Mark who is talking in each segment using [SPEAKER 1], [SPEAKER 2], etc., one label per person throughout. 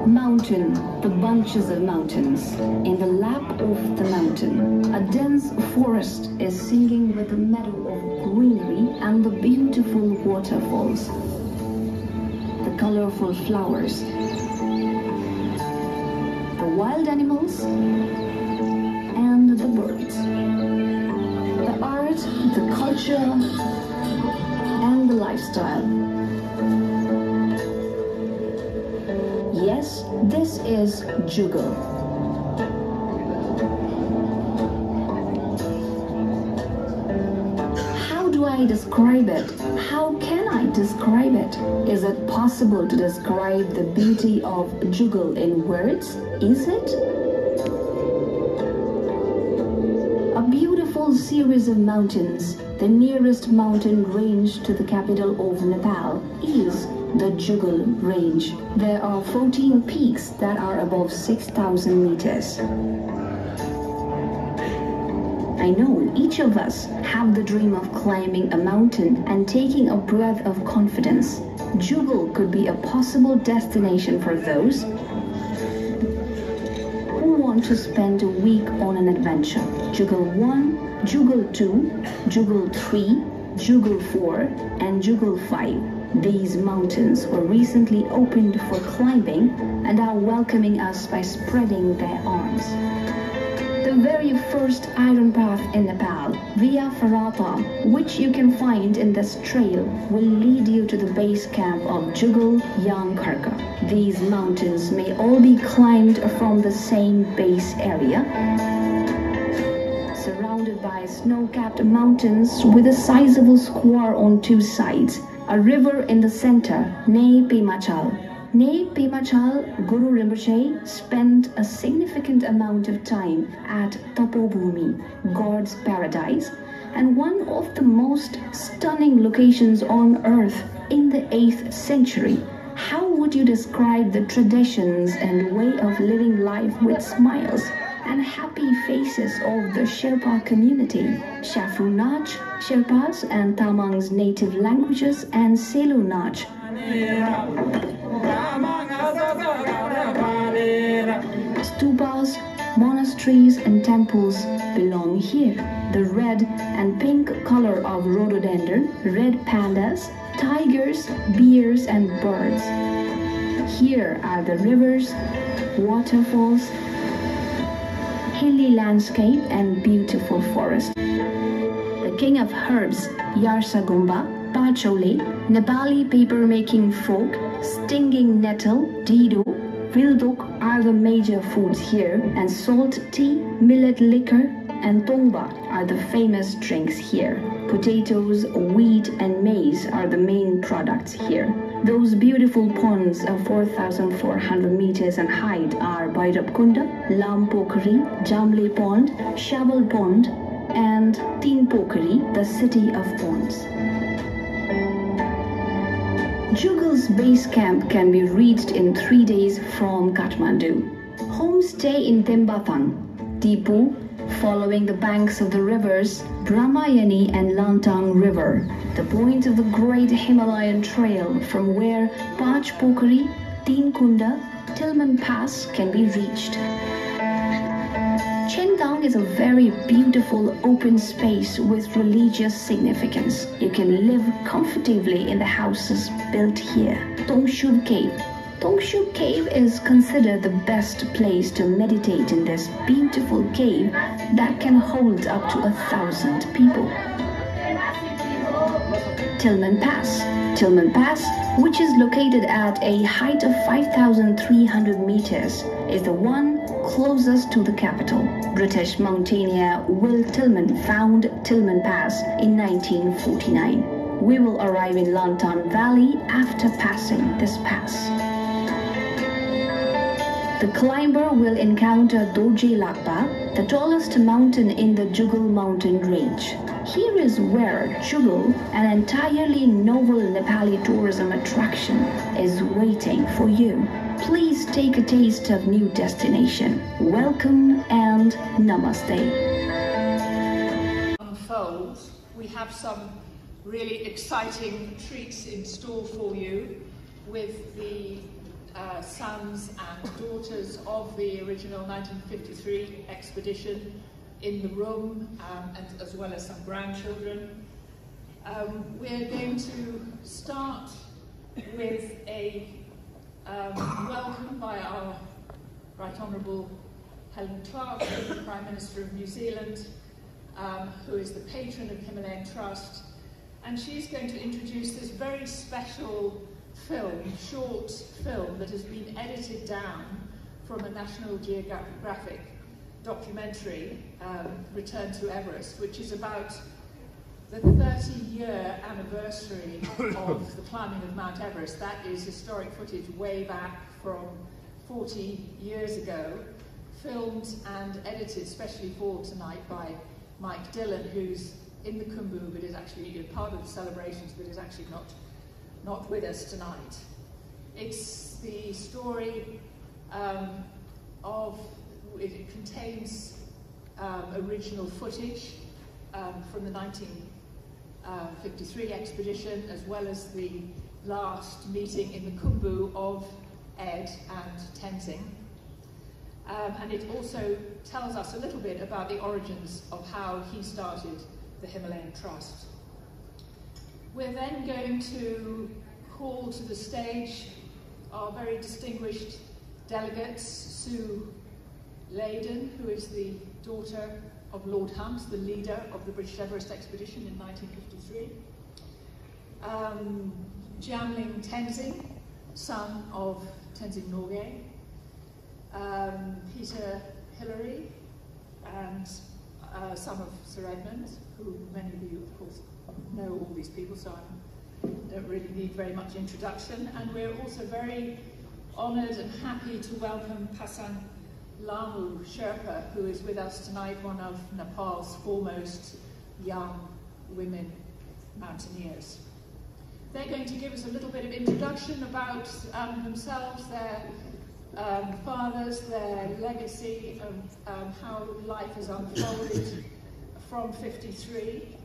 [SPEAKER 1] Mountain, the bunches of mountains. In the lap of the mountain, a dense forest is singing with a meadow of greenery and the beautiful waterfalls, the colorful flowers, the wild animals, and the birds, the art, the culture, and the lifestyle. Yes, this is Jugal. How do I describe it? How can I describe it? Is it possible to describe the beauty of Jugal in words? Is it? A beautiful series of mountains. The nearest mountain range to the capital of Nepal is the Jugal range. There are 14 peaks that are above 6,000 meters. I know each of us have the dream of climbing a mountain and taking a breath of confidence. Jugal could be a possible destination for those who want to spend a week on an adventure. Jugal 1, Jugal 2, Jugal 3, Jugal 4, and Jugal 5. These mountains were recently opened for climbing and are welcoming us by spreading their arms. The very first iron path in Nepal, Via Ferrata, which you can find in this trail, will lead you to the base camp of Jugal Yangkarka. These mountains may all be climbed from the same base area, surrounded by snow-capped mountains with a sizable square on two sides. A river in the center, Ne Pimachal. Ne Pimachal, Guru Rinpoche spent a significant amount of time at Tapobhumi, God's paradise, and one of the most stunning locations on earth in the 8th century. How would you describe the traditions and way of living life with smiles and happy faces of the Sherpa community? Shafu Nach, Sherpas and Tamang's native languages, and Selu Nach. Stupas, monasteries and temples belong here. The red and pink color of rhododendron, red pandas, tigers, bears and birds. Here are the rivers, waterfalls, hilly landscape and beautiful forest. The king of herbs, Yarsagumba, Pachole, Nepali paper-making folk, stinging nettle, dido, vildok are the major foods here, and salt tea, millet liquor, and tongba are the famous drinks here. Potatoes, wheat, and maize are the main products here. Those beautiful ponds of 4,400 meters in height are Bhairab-kunda, Lampokari, Jamle Pond, Shabal Pond, and Tinpokari, the city of ponds. Jugal's base camp can be reached in 3 days from Kathmandu. Homestay in Tembatang, Tipu, following the banks of the rivers Brahmayani and Lantang River, the point of the Great Himalayan Trail from where Pachpokari, Tinkunda, Tilman Pass can be reached. Chentang is a very beautiful open space with religious significance. You can live comfortably in the houses built here. Tongshub Cave. Tongshub Cave is considered the best place to meditate in this beautiful cave that can hold up to 1,000 people. Tilman Pass. Tilman Pass, which is located at a height of 5,300 meters, is the one closest to the capital. British mountaineer Will Tillman found Tilman Pass in 1949. We will arrive in Lantan Valley after passing this pass. The climber will encounter Dorje Lakpa, the tallest mountain in the Jugal mountain range. Here is where Jugal, an entirely novel Nepali tourism attraction, is waiting for you. Please take a taste of new destination. Welcome and namaste.
[SPEAKER 2] Unfolds, we have some really exciting treats in store for you with the sons and daughters of the original 1953 expedition in the room, and as well as some grandchildren. We're going to start with a welcome by our Right Honourable Helen Clark, the Prime Minister of New Zealand, who is the patron of Himalayan Trust, and she's going to introduce this very special film, short film, that has been edited down from a National Geographic documentary, Return to Everest, which is about the 30-year anniversary of the climbing of Mount Everest. That is historic footage way back from 40 years ago, filmed and edited specially for tonight by Mike Dillon, who's in the Khumbu, but is actually part of the celebrations, but is actually not with us tonight. It's the story it contains original footage from the 1953 expedition, as well as the last meeting in the Khumbu of Ed and Tenzing. And it also tells us a little bit about the origins of how he started the Himalayan Trust. We're then going to call to the stage our very distinguished delegates, Sue Leyden, who is the daughter of Lord Hunt, the leader of the British Everest expedition in 1953. Jamling Tenzing, son of Tenzing Norgay. Peter Hillary, and son of Sir Edmund, who many of you, of course, know all these people, so I don't really need very much introduction. And we're also very honoured and happy to welcome Pasang Lamu Sherpa, who is with us tonight, one of Nepal's foremost young women mountaineers. They're going to give us a little bit of introduction about themselves, their fathers, their legacy, of how life has unfolded from 53.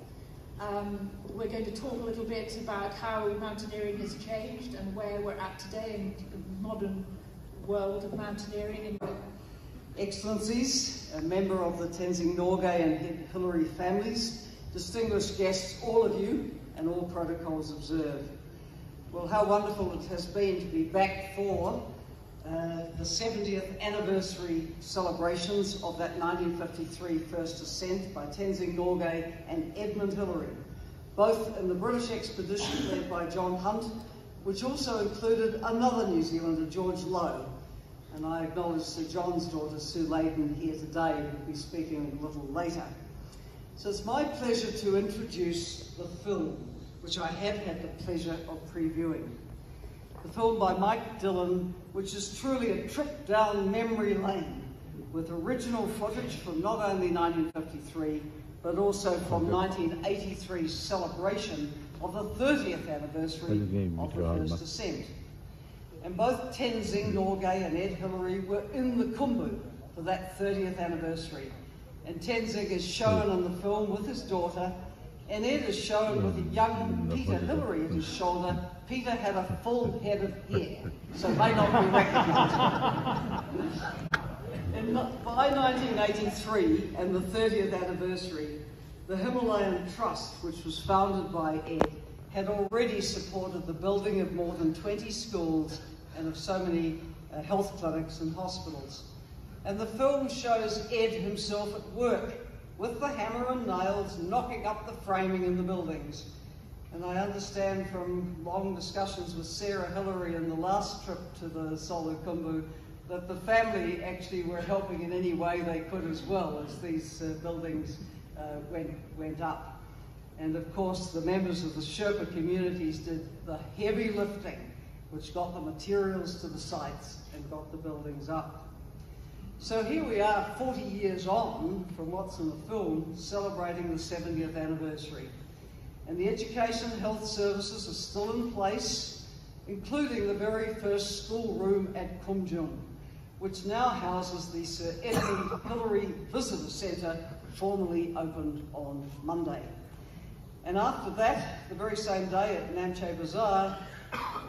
[SPEAKER 2] We're going to talk a little bit about how mountaineering has changed and where we're at today in the modern world of mountaineering.
[SPEAKER 3] Excellencies, a member of the Tenzing Norgay and Hillary families, distinguished guests, all of you, and all protocols observed. Well, how wonderful it has been to be back for the 70th anniversary celebrations of that 1953 first ascent by Tenzing Norgay and Edmund Hillary, both in the British expedition led by John Hunt, which also included another New Zealander, George Lowe. And I acknowledge Sir John's daughter, Sue Leyden, here today, who will be speaking a little later. So it's my pleasure to introduce the film, which I have had the pleasure of previewing. The film by Mike Dillon, which is truly a trip down memory lane, with original footage from not only 1953, but also from 1983's celebration of the 30th anniversary of the first ascent. And both Tenzing Norgay and Ed Hillary were in the Khumbu for that 30th anniversary. And Tenzing is shown in the film with his daughter, and Ed is shown with a young Peter Hillary at his shoulder. Peter had a full head of hair, so may not be recognised. By 1983 and the 30th anniversary, the Himalayan Trust, which was founded by Ed, had already supported the building of more than 20 schools and of so many health clinics and hospitals. And the film shows Ed himself at work with the hammer and nails, knocking up the framing in the buildings. And I understand from long discussions with Sarah Hillary in the last trip to the Solo Khumbu that the family actually were helping in any way they could as well as these buildings went up. And of course the members of the Sherpa communities did the heavy lifting, which got the materials to the sites and got the buildings up. So here we are 40 years on from what's in the film, celebrating the 70th anniversary. And the education and health services are still in place, including the very first schoolroom at Kumjung, which now houses the Sir Edmund Hillary Visitor Centre, formally opened on Monday. And after that, the very same day at Namche Bazaar,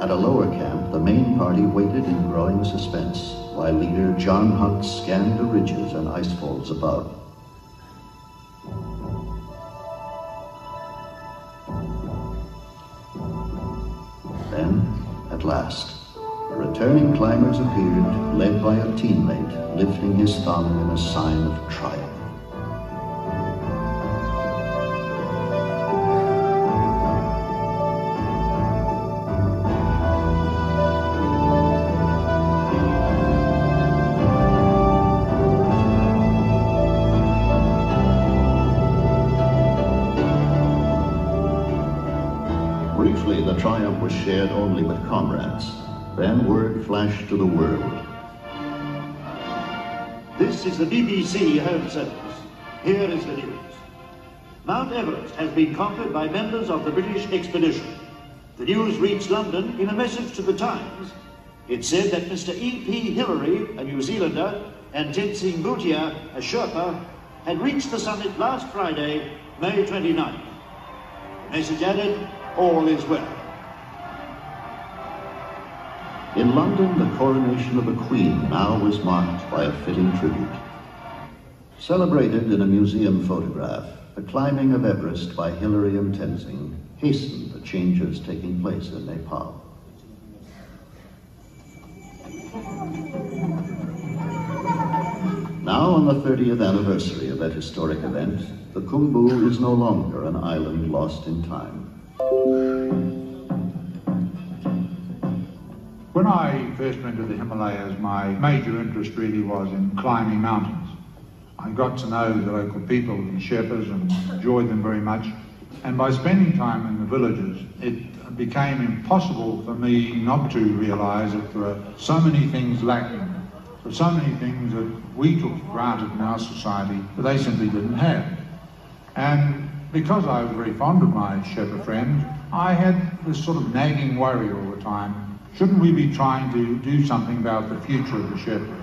[SPEAKER 4] At a lower camp, the main party waited in growing suspense, while leader John Hunt scanned the ridges and icefalls above. Then, at last, the returning climbers appeared, led by a teammate, lifting his thumb in a sign of triumph. Briefly, the triumph was shared only with comrades. Then word flashed to the world.
[SPEAKER 5] This is the BBC Home Service. Here is the news. Mount Everest has been conquered by members of the British expedition. The news reached London in a message to the Times. It said that Mr. E.P. Hillary, a New Zealander, and Tenzing Bhutia, a Sherpa, had reached the summit last Friday, May 29th. The message added, all is well.
[SPEAKER 4] In London, the coronation of the Queen now was marked by a fitting tribute. Celebrated in a museum photograph, the climbing of Everest by Hillary and Tenzing hastened the changes taking place in Nepal. Now, on the 30th anniversary of that historic event, the Khumbu is no longer an island lost in time.
[SPEAKER 6] When I first went to the Himalayas, my major interest really was in climbing mountains. I got to know the local people and Sherpas and enjoyed them very much. And by spending time in the villages, it became impossible for me not to realise that there are so many things lacking. There are so many things that we took for granted in our society that they simply didn't have. And because I was very fond of my Sherpa friends, I had this sort of nagging worry all the time. Shouldn't we be trying to do something about the future of the Sherpas?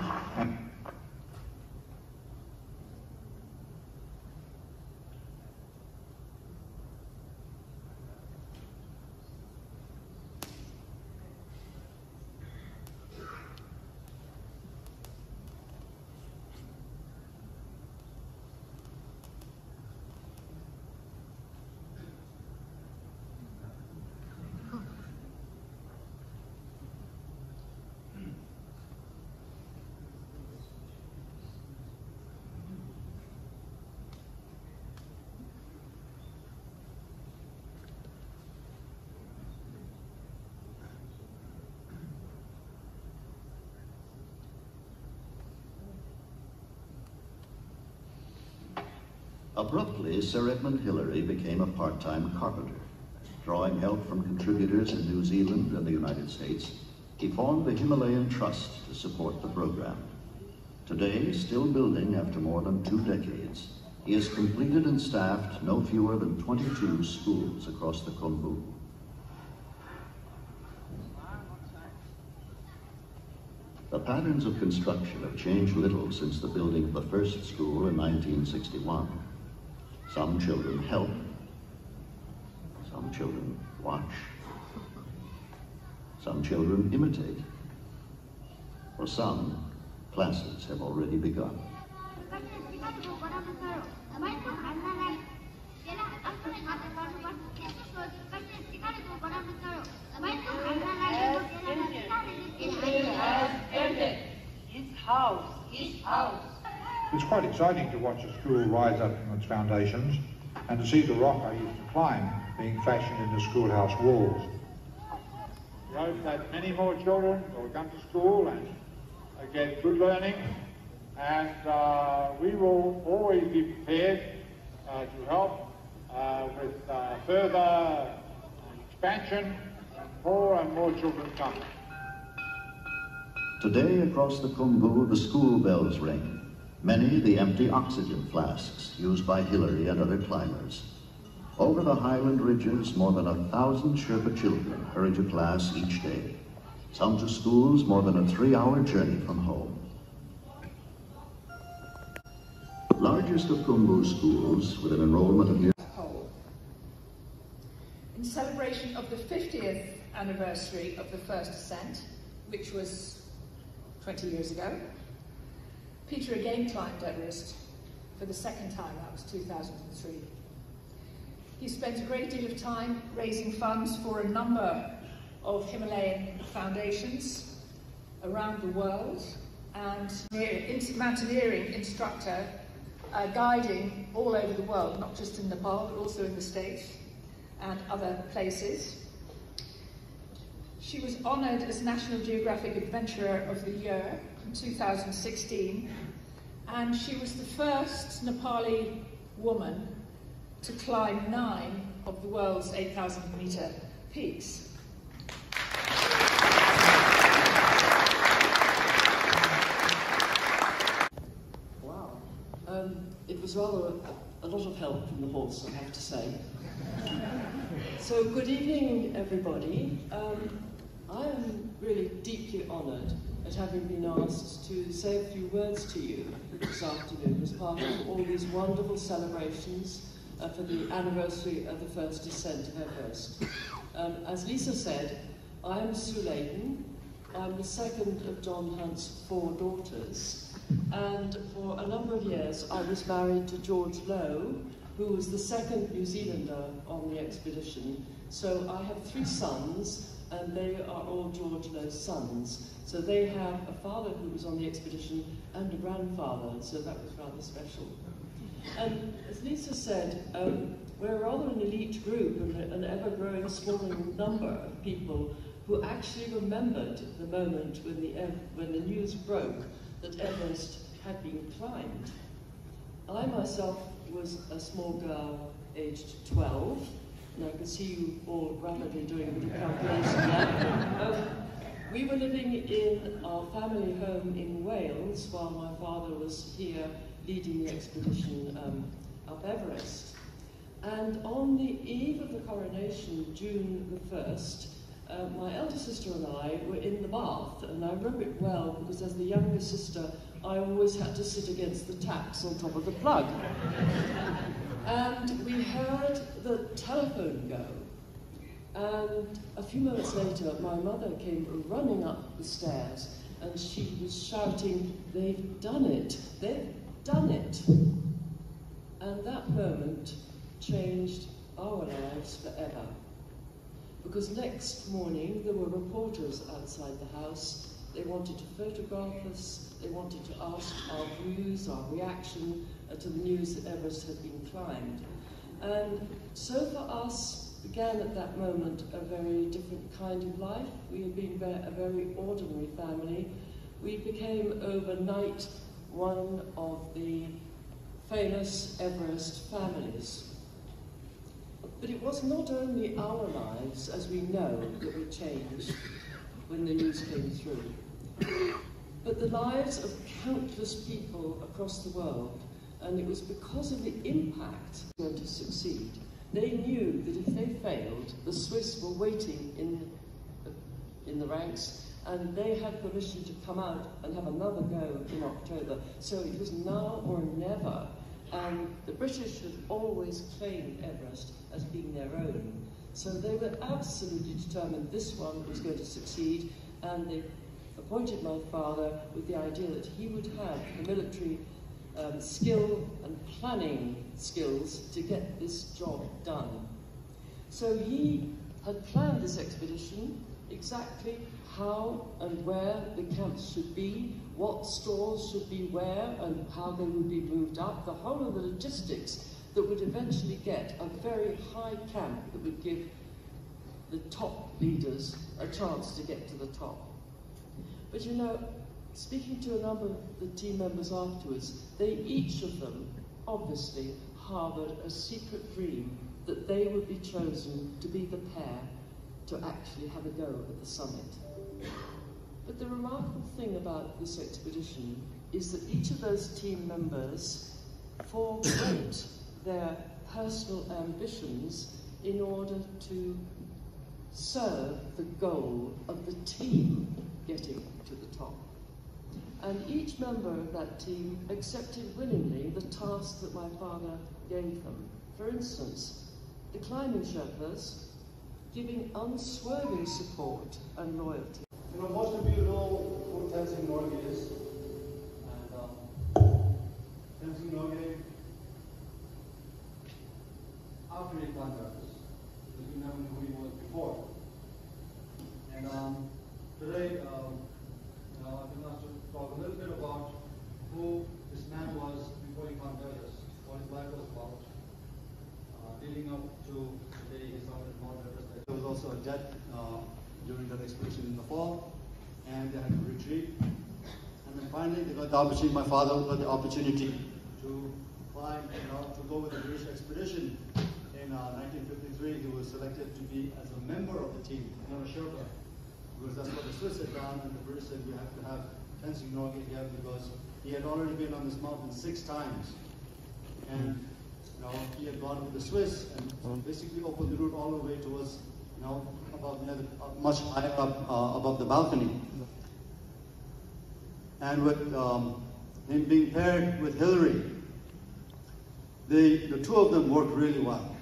[SPEAKER 4] Abruptly, Sir Edmund Hillary became a part-time carpenter. Drawing help from contributors in New Zealand and the United States, he formed the Himalayan Trust to support the program. Today, still building after more than 2 decades, he has completed and staffed no fewer than 22 schools across the Khumbu. The patterns of construction have changed little since the building of the first school in 1961. Some children help, some children watch, some children imitate. For some, classes have already begun.
[SPEAKER 6] It's quite exciting to watch a school rise up from its foundations and to see the rock I used to climb being fashioned into schoolhouse walls. We hope that many more children will come to school and get good learning, and we will always be prepared to help with further expansion and more children coming.
[SPEAKER 4] Today, across the Khumbu, the school bells ring. Many the empty oxygen flasks used by Hillary and other climbers. Over the highland ridges, more than 1,000 Sherpa children hurry to class each day. Some to schools more than a 3-hour journey from home. The largest of Khumbu schools, with an enrollment of nearly...
[SPEAKER 2] In celebration of the 50th anniversary of the first ascent, which was 20 years ago, Peter again climbed Everest for the second time. That was 2003. He spent a great deal of time raising funds for a number of Himalayan foundations around the world, and mountaineering instructor guiding all over the world, not just in Nepal, but also in the States and other places. She was honoured as National Geographic Adventurer of the Year in 2016, and she was the first Nepali woman to climb 9 of the world's 8,000-metre peaks.
[SPEAKER 7] Wow. It was rather a lot of help from the horse, I have to say. So, good evening, everybody. I am really deeply honoured at having been asked to say a few words to you this afternoon as part of all these wonderful celebrations for the anniversary of the first ascent of Everest. As Lisa said, I am Sue Layden. I'm the second of John Hunt's 4 daughters, and for a number of years I was married to George Lowe, who was the second New Zealander on the expedition. So I have 3 sons, and they are all George Lowe's sons. So they have a father who was on the expedition and a grandfather, so that was rather special. And as Lisa said, we're rather an elite group and an ever-growing smaller number of people who actually remembered the moment when the news broke that Everest had been climbed. I myself was a small girl aged 12, and I can see you all rapidly doing the calculation there. We were living in our family home in Wales while my father was here leading the expedition up Everest. And on the eve of the coronation, June the 1st, my elder sister and I were in the bath, and I remember it well because as the younger sister, I always had to sit against the taps on top of the plug. And we heard the telephone go. And a few minutes later, my mother came running up the stairs, and she was shouting, "They've done it! They've done it!" And that moment changed our lives forever. Because next morning, there were reporters outside the house. They wanted to photograph us. They wanted to ask our views, our reaction to the news that Everest had been climbed. And so for us, began at that moment a very different kind of life. We had been a very ordinary family. We became overnight one of the famous Everest families. But it was not only our lives, as we know, that were changed when the news came through, but the lives of countless people across the world. And it was because of the impact they were going to succeed. They knew that if they failed, the Swiss were waiting in the ranks, and they had permission to come out and have another go in October. So it was now or never. And the British had always claimed Everest as being their own. So they were absolutely determined this one was going to succeed, and they appointed my father with the idea that he would have the military skill and planning skills to get this job done. So he had planned this expedition, exactly how and where the camps should be, what stores should be where, and how they would be moved up, the whole of the logistics that would eventually get a very high camp that would give the top leaders a chance to get to the top. But you know, speaking to a number of the team members afterwards, they each of them obviously harboured a secret dream that they would be chosen to be the pair to actually have a go at the summit. But the remarkable thing about this expedition is that each of those team members forwent their personal ambitions in order to serve the goal of the team getting to the top. And each member of that team accepted willingly the task that my father gave them. For instance, the climbing Sherpas giving unswerving support and loyalty.
[SPEAKER 8] You know, most of you know who Tenzing Norgay is. And Tenzing Norgay, after he contacted us, because we never knew who he was before. And today, I've been asked to talk a little bit about who this man was before he contacted us, what his life was about, leading up to the day he started Mount Everest. There was also a death during that expedition in the fall, and they had to retreat. And then finally, they got the opportunity. My father got the opportunity to climb, to go with the British expedition. In 1953, he was selected to be as a member of the team, not a Sherpa, because that's what the Swiss had done, and the British said we have to have Tenzing Norgay here because he had already been on this mountain 6 times, and he had gone with the Swiss and basically opened the route all the way towards, about much higher up above the balcony. And with him being paired with Hillary, the two of them worked really well.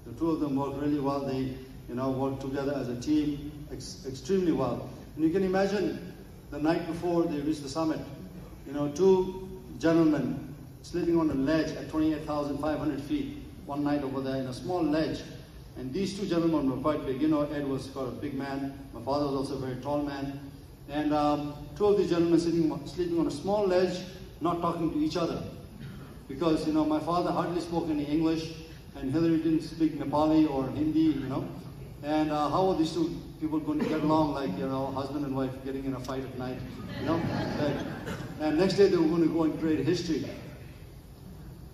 [SPEAKER 8] The two of them worked really well. They, worked together as a team extremely well. And you can imagine the night before they reached the summit, 2 gentlemen sleeping on a ledge at 28,500 feet one night over there in a small ledge. And these 2 gentlemen were quite big. Ed was quite a big man. My father was also a very tall man. And 2 of these gentlemen sleeping on a small ledge, not talking to each other. Because, my father hardly spoke any English, and Hillary didn't speak Nepali or Hindi, And how are these 2 people going to get along like, husband and wife getting in a fight at night, And next day they were going to go and create history.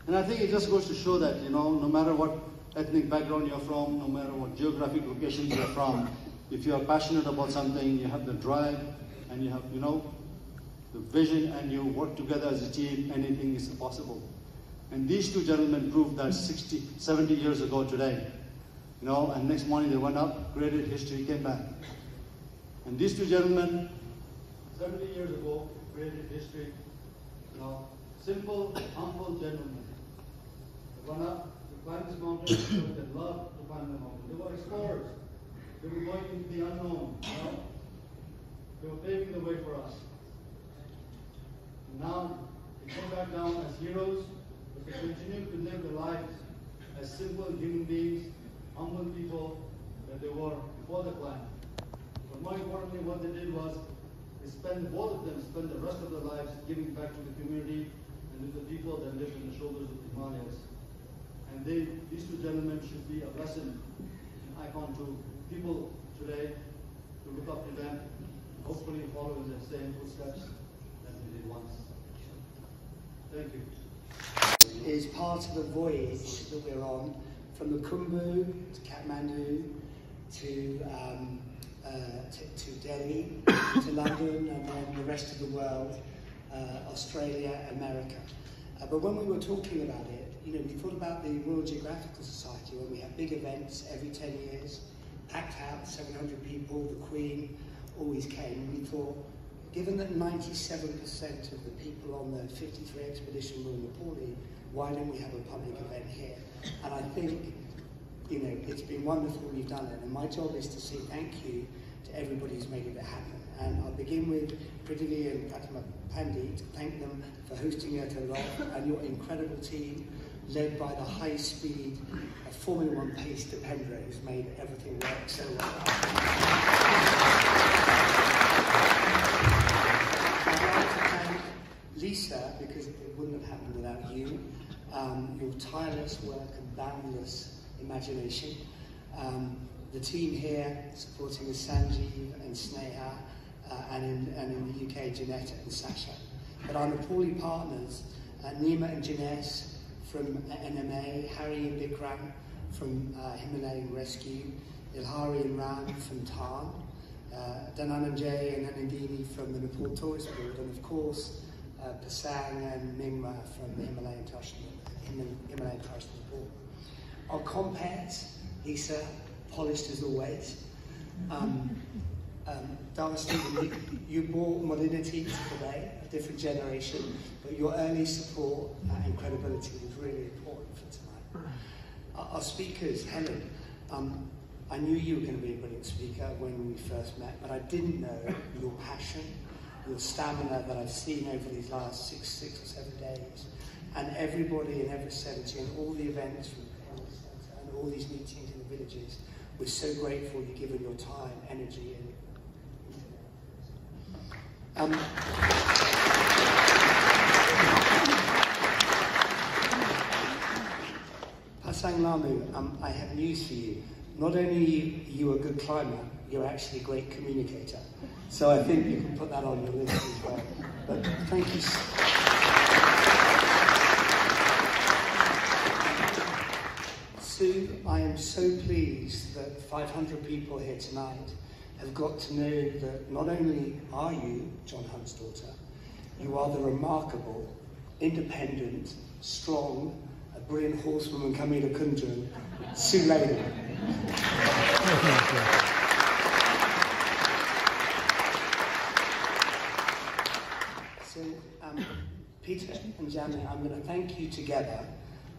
[SPEAKER 8] And I think it just goes to show that, no matter what ethnic background you're from, no matter what geographic location you're from, if you're passionate about something, you have the drive, and you have, the vision, and you work together as a team, anything is possible. And these 2 gentlemen proved that 60, 70 years ago today. And next morning they went up, created history, came back. And these 2 gentlemen, 70 years ago, created history. Simple, humble gentlemen. They went up, they climbed this mountain, they loved to climb the mountain. They were explorers. They were going into the unknown. They were paving the way for us. And now they come back down as heroes, but they continue to live their lives as simple human beings, humble people that they were before the climb. But more importantly, what they did was both of them spent the rest of their lives giving back to the community and to the people that lived in the shoulders of the Himalayas. And these 2 gentlemen should be a lesson, an icon to people today, to look up to them, hopefully follow in the same footsteps that they did once. Thank you.
[SPEAKER 9] Is part of a voyage that we're on from the Khumbu to Kathmandu to Delhi, to London, and then the rest of the world, Australia, America. But when we were talking about it, we thought about the Royal Geographical Society when we have big events every 10 years, packed out, 700 people, the Queen always came, and we thought, given that 97% of the people on the 53 expedition were Nepali, why don't we have a public event here? And I think, it's been wonderful you've done it, and my job is to say thank you to everybody who's made it happen. And I'll begin with Pridhini and Fatima Pandey to thank them for hosting it at Aloft, and your incredible team, led by the high-speed Formula 1 pace Dipendra, who's made everything work so well. I'd like to thank Lisa, because it wouldn't have happened without you, your tireless work and boundless imagination. The team here supporting us, Sanjeev and Sneha, and in the UK, Jeanette and Sasha. But our Nepali partners, Nima and Jines from NMA, Harry and Bikram from Himalayan Rescue, Ilhari and Ram from Tarn, Dhananjay and Anandini from the Nepal Tourist Board, and of course, Pasang and Mingma from the Himalayan Trust Board. Our compares, Lisa, polished as always. Darcy, you brought modernity today, a different generation, but your early support and credibility was really important for tonight. Our speakers, Helen, I knew you were going to be a brilliant speaker when we first met, but I didn't know your passion, your stamina that I've seen over these last six or 7 days, and everybody in Everest 70 and all the events from the Centre and all these meetings in the villages. We're so grateful you've given your time, energy, and Pasang Lamu, I have news for you. Not only are you a good climber, you're actually a great communicator. So I think you can put that on your list as well. But thank you. Sue, I am so pleased that 500 people here tonight have got to know that not only are you John Hunt's daughter, you are the remarkable, independent, strong, a brilliant horsewoman coming to Kunjun, Sue Lady. So, Peter and Janet, I'm going to thank you together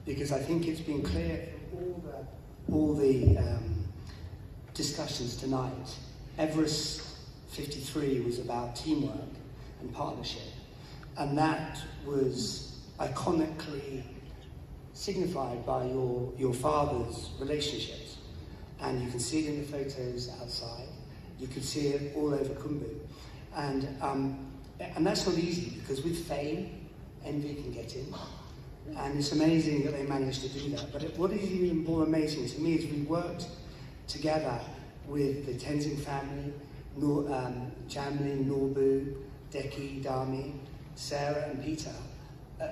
[SPEAKER 9] because I think it's been clear from all the discussions tonight. Everest 53 was about teamwork and partnership, and that was iconically signified by your father's relationships. And you can see it in the photos outside. You can see it all over Khumbu. And that's not easy, because with fame, envy can get in. And it's amazing that they managed to do that. But what is even more amazing to me is we worked together with the Tenzing family, Jamlin, Norbu, Deki, Dami, Sarah and Peter.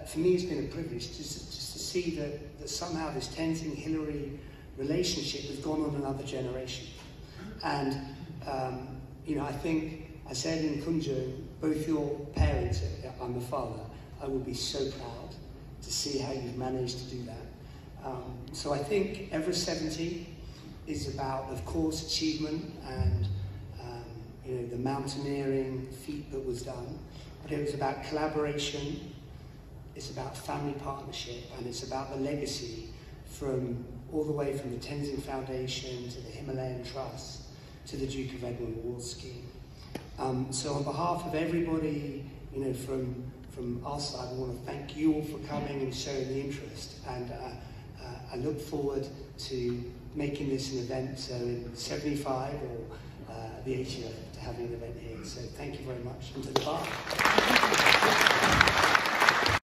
[SPEAKER 9] For me, it's been a privilege just to see that somehow this Tenzing Hillary relationship has gone on another generation. And, you know, I think, I said in Kunjun, both your parents, I'm a father, I would be so proud to see how you've managed to do that. So I think Everest 70 is about, of course, achievement and you know, the mountaineering feat that was done, but it was about collaboration, it's about family partnership, and it's about the legacy from all the way from the Tenzing Foundation to the Himalayan Trust to the Duke of Edinburgh Award Scheme. So on behalf of everybody, you know, from our side, I want to thank you all for coming and showing the interest, and I look forward to making this an event, so in 75 or the 80th, to having an event here. So thank you very much, and to the bar.